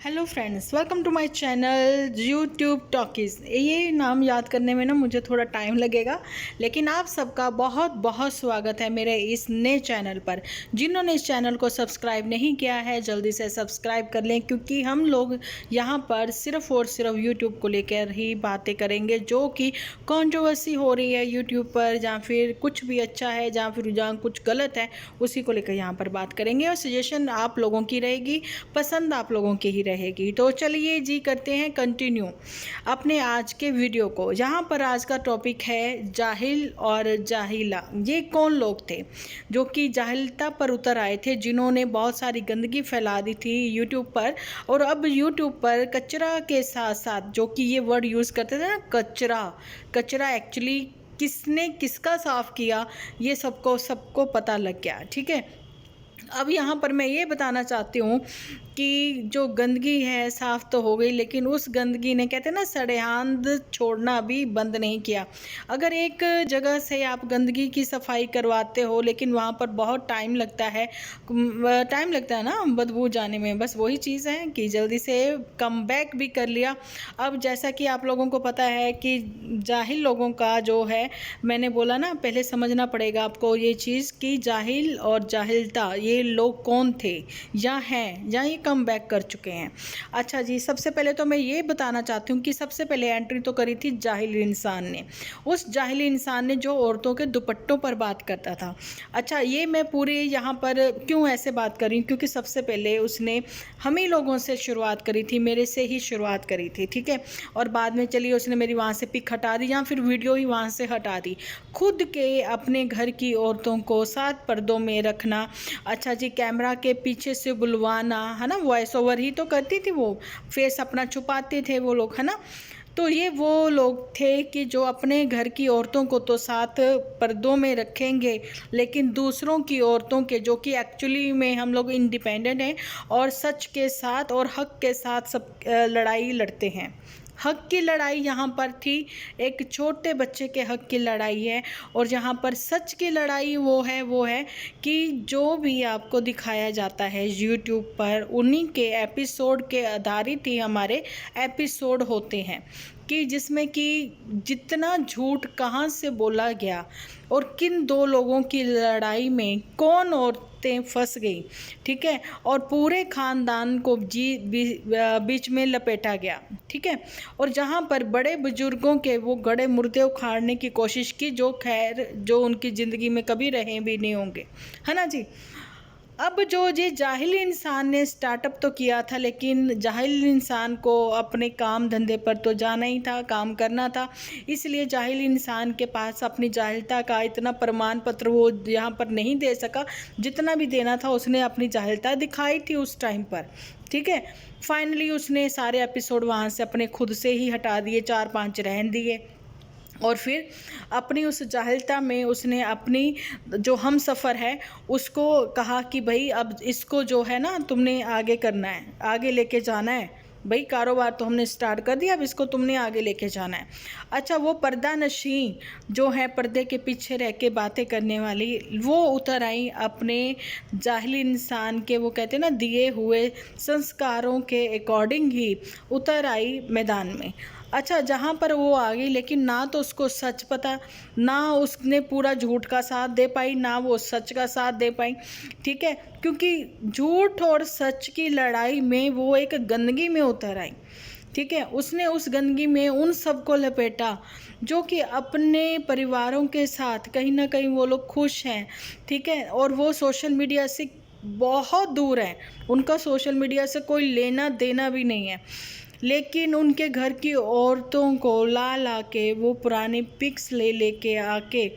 Hello friends, welcome to my channel YouTube talkies. ये नाम याद करने में ना मुझे थोड़ा टाइम लगेगा, लेकिन आप सबका बहुत बहुत स्वागत है मेरे इस नए चैनल पर। जिन्होंने इस चैनल को सब्सक्राइब नहीं किया है जल्दी से सब्सक्राइब कर लें, क्योंकि हम लोग यहाँ पर सिर्फ़ और सिर्फ यूट्यूब को लेकर ही बातें करेंगे, जो कि कंट्रोवर्सी हो रही है यूट्यूब पर, या फिर कुछ भी अच्छा है या फिर जहाँ कुछ गलत है उसी को लेकर यहाँ पर बात करेंगे। और सजेशन आप लोगों की रहेगी, पसंद आप लोगों की ही रहेगी। तो चलिए जी, करते हैं कंटिन्यू अपने आज के वीडियो को। यहाँ पर आज का टॉपिक है जाहिल और जाहिला। ये कौन लोग थे जो कि जाहिलता पर उतर आए थे, जिन्होंने बहुत सारी गंदगी फैला दी थी यूट्यूब पर। और अब यूट्यूब पर कचरा के साथ साथ, जो कि ये वर्ड यूज़ करते थे ना, कचरा कचरा एक्चुअली किसने किसका साफ़ किया ये सबको पता लग गया। ठीक है, अब यहाँ पर मैं ये बताना चाहती हूँ कि जो गंदगी है साफ़ तो हो गई, लेकिन उस गंदगी ने, कहते हैं ना, सड़ेहांध छोड़ना भी बंद नहीं किया। अगर एक जगह से आप गंदगी की सफाई करवाते हो, लेकिन वहाँ पर बहुत टाइम लगता है ना बदबू जाने में, बस वही चीज़ है कि जल्दी से कम बैक भी कर लिया। अब जैसा कि आप लोगों को पता है कि जाहिल लोगों का जो है, मैंने बोला ना, पहले समझना पड़ेगा आपको ये चीज़ कि जाहिल और जाहिलता ये लोग कौन थे या हैं या ये कम बैक कर चुके हैं। अच्छा जी, सबसे पहले तो मैं ये बताना चाहती हूँ कि सबसे पहले एंट्री तो करी थी जाहिल इंसान ने। उस जाहिल इंसान ने जो औरतों के दुपट्टों पर बात करता था। अच्छा, ये मैं पूरे यहाँ पर क्यों ऐसे बात कर रही हूँ, क्योंकि सबसे पहले उसने हम ही लोगों से शुरुआत करी थी, मेरे से ही शुरुआत करी थी। ठीक है, और बाद में चलिए उसने मेरी वहाँ से पिक हटा दी या फिर वीडियो ही वहाँ से हटा दी। खुद के अपने घर की औरतों को 7 पर्दों में रखना। अच्छा जी, कैमरा के पीछे से बुलवाना, है ना, वॉइस ओवर ही तो करती थी वो, फेस अपना छुपाते थे वो लोग, है ना। तो ये वो लोग थे कि जो अपने घर की औरतों को तो 7 पर्दों में रखेंगे, लेकिन दूसरों की औरतों के, जो कि एक्चुअली में हम लोग इंडिपेंडेंट हैं और सच के साथ और हक के साथ सब लड़ाई लड़ते हैं। हक की लड़ाई यहाँ पर थी, एक छोटे बच्चे के हक की लड़ाई है। और जहाँ पर सच की लड़ाई वो है कि जो भी आपको दिखाया जाता है यूट्यूब पर, उन्हीं के एपिसोड के आधारित ही हमारे एपिसोड होते हैं, कि जिसमें कि जितना झूठ कहाँ से बोला गया और किन 2 लोगों की लड़ाई में कौन औरतें फंस गई। ठीक है, और पूरे ख़ानदान को बीच में लपेटा गया। ठीक है, और जहाँ पर बड़े बुजुर्गों के वो गड़े मुर्दे उखाड़ने की कोशिश की, जो खैर जो उनकी ज़िंदगी में कभी रहे भी नहीं होंगे, है ना जी। अब जो ये जाहिल इंसान ने स्टार्टअप तो किया था, लेकिन जाहिल इंसान को अपने काम धंधे पर तो जाना ही था, काम करना था। इसलिए जाहिल इंसान के पास अपनी जाहिलता का इतना प्रमाण पत्र वो यहाँ पर नहीं दे सका। जितना भी देना था उसने अपनी जाहिलता दिखाई थी उस टाइम पर। ठीक है, फाइनली उसने सारे एपिसोड वहाँ से अपने खुद से ही हटा दिए, 4-5 रहन दिए। और फिर अपनी उस जाहिलता में उसने अपनी जो हम सफ़र है उसको कहा कि भाई अब इसको जो है ना तुमने आगे करना है, आगे लेके जाना है। भाई कारोबार तो हमने स्टार्ट कर दिया, अब इसको तुमने आगे लेके जाना है। अच्छा, वो पर्दा नशीं जो है, पर्दे के पीछे रह के बातें करने वाली, वो उतर आई अपने जाहिल इंसान के, वो कहते हैं ना, दिए हुए संस्कारों के अकॉर्डिंग ही उतर आई मैदान में। अच्छा, जहाँ पर वो आ गई, लेकिन ना तो उसको सच पता, ना उसने पूरा झूठ का साथ दे पाई, ना वो सच का साथ दे पाई। ठीक है, क्योंकि झूठ और सच की लड़ाई में वो एक गंदगी में उतर आई। ठीक है, उसने उस गंदगी में उन सबको लपेटा जो कि अपने परिवारों के साथ कहीं ना कहीं वो लोग खुश हैं। ठीक है, और वो सोशल मीडिया से बहुत दूर हैं, उनका सोशल मीडिया से कोई लेना देना भी नहीं है। लेकिन उनके घर की औरतों को ला ला के वो पुरानी पिक्स ले लेके आके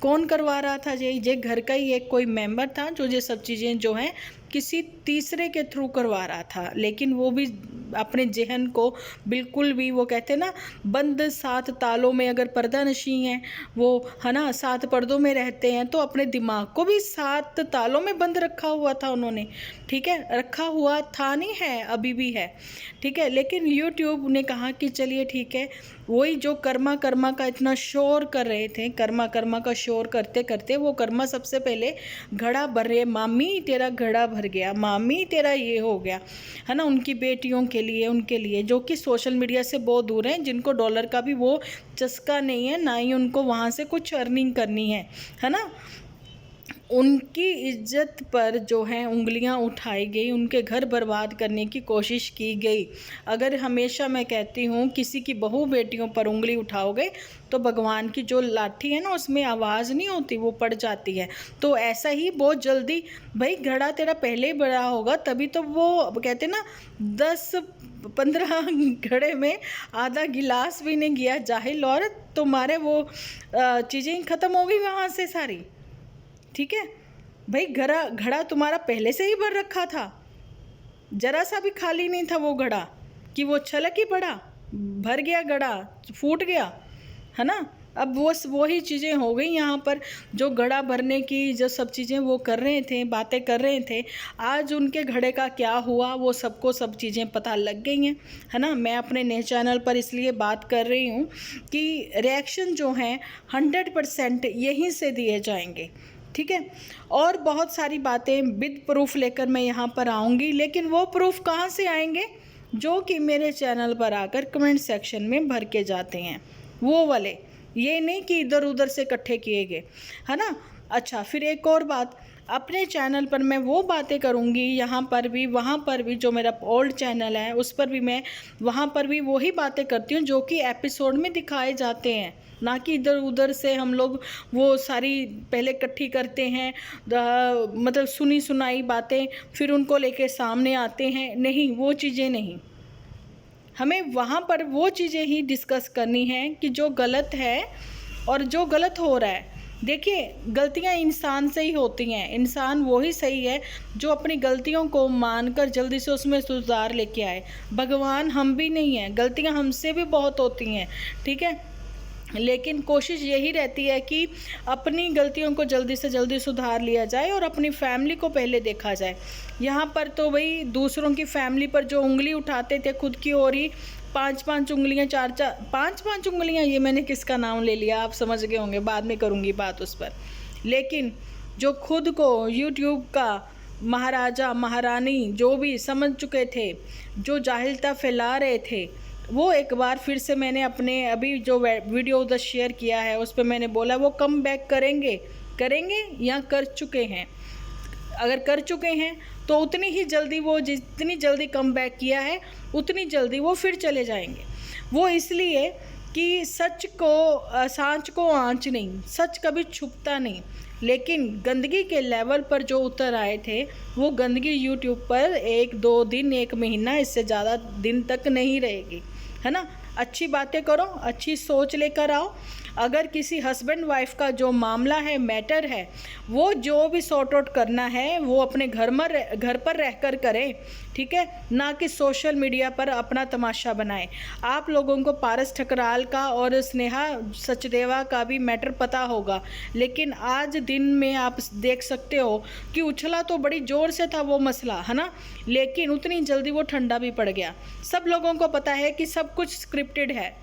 कौन करवा रहा था, ये घर का ही एक कोई मेंबर था जो ये सब चीज़ें जो हैं किसी तीसरे के थ्रू करवा रहा था। लेकिन वो भी अपने जहन को बिल्कुल भी, वो कहते हैं ना, बंद 7 तालों में, अगर पर्दा नशी हैं वो, है ना, 7 पर्दों में रहते हैं, तो अपने दिमाग को भी 7 तालों में बंद रखा हुआ था उन्होंने। ठीक है, रखा हुआ था, नहीं है, अभी भी है। ठीक है, लेकिन यूट्यूब ने कहा कि चलिए ठीक है, वही जो कर्मा कर्मा का इतना शोर कर रहे थे, कर्मा कर्मा का शोर करते करते वो कर्मा सबसे पहले घड़ा भरे, मामी तेरा घड़ा भरे भर गया, मामी तेरा ये हो गया, है ना, उनकी बेटियों के लिए, उनके लिए जो कि सोशल मीडिया से बहुत दूर हैं, जिनको डॉलर का भी वो चस्का नहीं है, ना ही उनको वहाँ से कुछ अर्निंग करनी है ना, उनकी इज्जत पर जो है उंगलियां उठाई गई, उनके घर बर्बाद करने की कोशिश की गई। अगर हमेशा मैं कहती हूँ किसी की बहू बेटियों पर उंगली उठाओगे तो भगवान की जो लाठी है ना उसमें आवाज़ नहीं होती, वो पड़ जाती है। तो ऐसा ही बहुत जल्दी भाई घड़ा तेरा पहले ही बड़ा होगा, तभी तो वो कहते ना 10-15 घड़े में आधा गिलास भी नहीं गया जाहिल, और तुम्हारे वो चीज़ें ख़त्म हो गई वहाँ से सारी। ठीक है भाई, घड़ा तुम्हारा पहले से ही भर रखा था, जरा सा भी खाली नहीं था वो घड़ा कि वो छलक ही पड़ा, भर गया घड़ा, फूट गया, है ना। अब वही चीज़ें हो गई यहाँ पर, जो घड़ा भरने की जो सब चीज़ें वो कर रहे थे, बातें कर रहे थे, आज उनके घड़े का क्या हुआ वो सबको सब चीज़ें पता लग गई हैं, है ना। मैं अपने नए चैनल पर इसलिए बात कर रही हूँ कि रिएक्शन जो हैं 100% यहीं से दिए जाएंगे, ठीक है। और बहुत सारी बातें विद प्रूफ लेकर मैं यहाँ पर आऊँगी, लेकिन वो प्रूफ कहाँ से आएंगे, जो कि मेरे चैनल पर आकर कमेंट सेक्शन में भर के जाते हैं, वो वाले, ये नहीं कि इधर उधर से इकट्ठे किए गए, है ना। अच्छा, फिर एक और बात, अपने चैनल पर मैं वो बातें करूँगी, यहाँ पर भी वहाँ पर भी, जो मेरा ओल्ड चैनल है उस पर भी मैं वहाँ पर भी वही बातें करती हूँ जो कि एपिसोड में दिखाए जाते हैं, ना कि इधर उधर से हम लोग वो सारी पहले इकट्ठी करते हैं, मतलब सुनी सुनाई बातें फिर उनको लेके सामने आते हैं, नहीं, वो चीज़ें नहीं। हमें वहाँ पर वो चीज़ें ही डिस्कस करनी है कि जो गलत है और जो गलत हो रहा है। देखिए, गलतियाँ इंसान से ही होती हैं, इंसान वही सही है जो अपनी गलतियों को मानकर जल्दी से उसमें सुधार लेके आए। भगवान हम भी नहीं हैं, गलतियाँ हमसे भी बहुत होती हैं, ठीक है, लेकिन कोशिश यही रहती है कि अपनी गलतियों को जल्दी से जल्दी सुधार लिया जाए और अपनी फैमिली को पहले देखा जाए। यहाँ पर तो भाई दूसरों की फैमिली पर जो उंगली उठाते थे खुद की ओर ही 5-5 उंगलियाँ, 4-4, 5-5 उंगलियाँ, ये मैंने किसका नाम ले लिया आप समझ गए होंगे, बाद में करूँगी बात उस पर। लेकिन जो खुद को यूट्यूब का महाराजा महारानी जो भी समझ चुके थे, जो जाहिलता फैला रहे थे, वो एक बार फिर से मैंने अपने अभी जो वीडियो उधर शेयर किया है उस पर मैंने बोला वो कम बैक करेंगे या कर चुके हैं। अगर कर चुके हैं तो उतनी ही जल्दी, वो जितनी जल्दी कम बैक किया है उतनी जल्दी वो फिर चले जाएंगे। वो इसलिए कि सच को आंच नहीं, सच कभी छुपता नहीं, लेकिन गंदगी के लेवल पर जो उतर आए थे वो गंदगी यूट्यूब पर 1-2 दिन, 1 महीना, इससे ज़्यादा दिन तक नहीं रहेगी, है ना। अच्छी बातें करो, अच्छी सोच लेकर आओ। अगर किसी हस्बैंड वाइफ का जो मामला है, मैटर है, वो जो भी सॉर्ट आउट करना है वो अपने घर पर रहकर करें, ठीक है, ना कि सोशल मीडिया पर अपना तमाशा बनाएं। आप लोगों को पारस ठकराल का और स्नेहा सचदेवा का भी मैटर पता होगा, लेकिन आज दिन में आप देख सकते हो कि उछला तो बड़ी ज़ोर से था वो मसला, है ना, लेकिन उतनी जल्दी वो ठंडा भी पड़ गया। सब लोगों को पता है कि सब कुछ स्क्रिप्टेड है,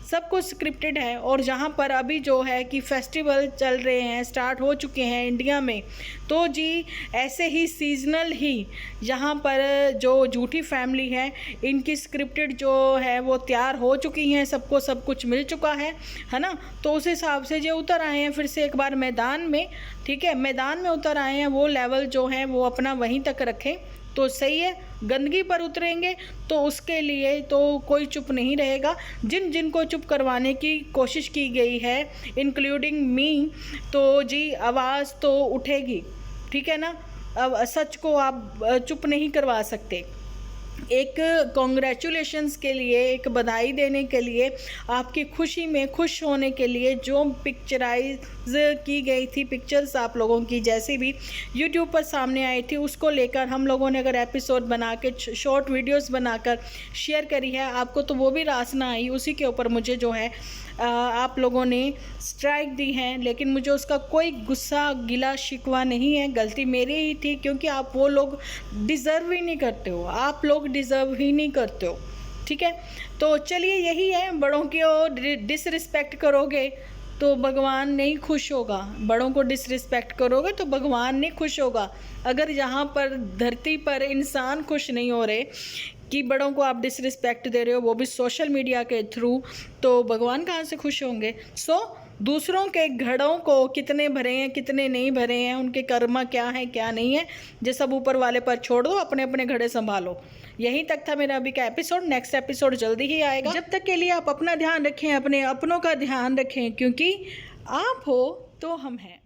सब कुछ स्क्रिप्टेड है। और जहाँ पर अभी जो है कि फेस्टिवल चल रहे हैं, स्टार्ट हो चुके हैं इंडिया में, तो जी ऐसे ही सीजनल ही यहाँ पर जो झूठी फैमिली है इनकी स्क्रिप्टेड जो है वो तैयार हो चुकी हैं, सबको सब कुछ मिल चुका है ना। तो उस हिसाब से जो उतर आए हैं फिर से एक बार मैदान में, ठीक है, मैदान में उतर आए हैं, वो लेवल जो है वो अपना वहीं तक रखें तो सही है। गंदगी पर उतरेंगे तो उसके लिए तो कोई चुप नहीं रहेगा। जिनको चुप करवाने की कोशिश की गई है इंक्लूडिंग मी, तो जी आवाज़ तो उठेगी, ठीक है ना। अब सच को आप चुप नहीं करवा सकते। एक कॉन्ग्रेचुलेशंस के लिए, एक बधाई देने के लिए, आपकी खुशी में खुश होने के लिए जो पिक्चराइज की गई थी, पिक्चर्स आप लोगों की जैसी भी यूट्यूब पर सामने आई थी, उसको लेकर हम लोगों ने अगर एपिसोड बना के शॉर्ट वीडियोस बनाकर शेयर करी है, आपको तो वो भी रास ना आई। उसी के ऊपर मुझे जो है आप लोगों ने स्ट्राइक दी है, लेकिन मुझे उसका कोई गुस्सा गिला शिकवा नहीं है, गलती मेरी ही थी, क्योंकि आप वो लोग डिज़र्व ही नहीं करते हो, आप लोग डिज़र्व ही नहीं करते हो, ठीक है। तो चलिए, यही है, बड़ों की डिसरिस्पेक्ट करोगे तो भगवान नहीं खुश होगा। बड़ों को डिसरिस्पेक्ट करोगे तो भगवान नहीं खुश होगा। अगर यहाँ पर धरती पर इंसान खुश नहीं हो रहे कि बड़ों को आप डिसरिस्पेक्ट दे रहे हो, वो भी सोशल मीडिया के थ्रू, तो भगवान कहाँ से खुश होंगे। दूसरों के घड़ों को कितने भरे हैं कितने नहीं भरे हैं, उनके कर्म क्या है क्या नहीं है, ये सब ऊपर वाले पर छोड़ दो, अपने अपने घड़े संभालो। यहीं तक था मेरा अभी का एपिसोड। नेक्स्ट एपिसोड जल्दी ही आएगा। जब तक के लिए आप अपना ध्यान रखें, अपने अपनों का ध्यान रखें, क्योंकि आप हो तो हम हैं।